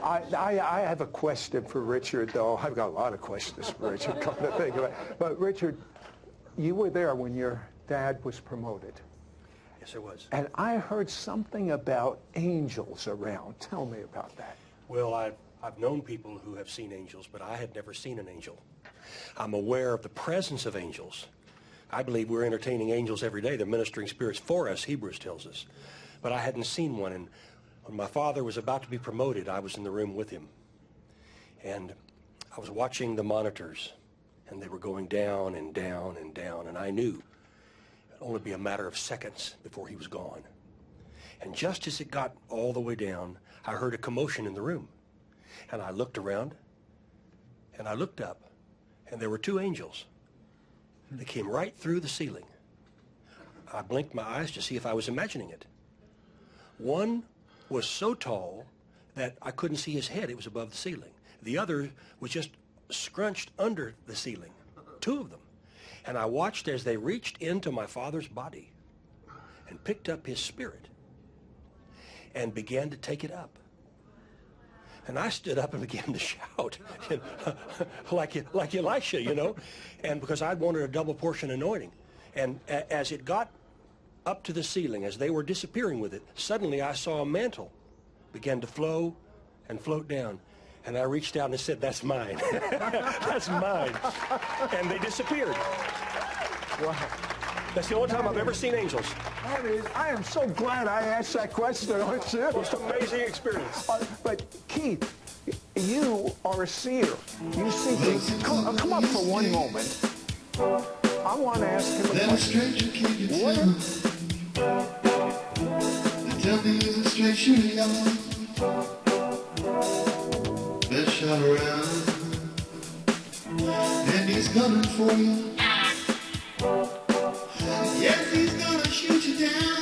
I have a question for Richard, though. I've got a lot of questions for Richard, come to think of it. But Richard, you were there when your dad was promoted. Yes, I was. And I heard something about angels around. Tell me about that. Well, I've known people who have seen angels, but I had never seen an angel. I'm aware of the presence of angels. I believe we're entertaining angels every day. They're ministering spirits for us, Hebrews tells us. But I hadn't seen one. And when my father was about to be promoted, I was in the room with him. And I was watching the monitors, and they were going down and down and down. And I knew it would only be a matter of seconds before he was gone. And just as it got all the way down, I heard a commotion in the room. And I looked around, and I looked up, and there were two angels. They came right through the ceiling. I blinked my eyes to see if I was imagining it. One was so tall that I couldn't see his head. It was above the ceiling. The other was just scrunched under the ceiling. Two of them. And I watched as they reached into my father's body and picked up his spirit and began to take it up. And I stood up and began to shout, you know, like Elisha, you know, and because I wanted a double portion anointing. And as it got up to the ceiling, as they were disappearing with it, suddenly I saw a mantle begin to flow and float down. And I reached out and said, "That's mine." That's mine. And they disappeared. Wow. That's the only time I've ever seen angels. I am so glad I asked that question, aren't you? It's an amazing experience. But Keith, you are a seer. You see things. Come up for one moment. I want to ask him a question. Tell me is a stranger young, best shot around, and he's gunning for you. Yes, he's gonna shoot you down.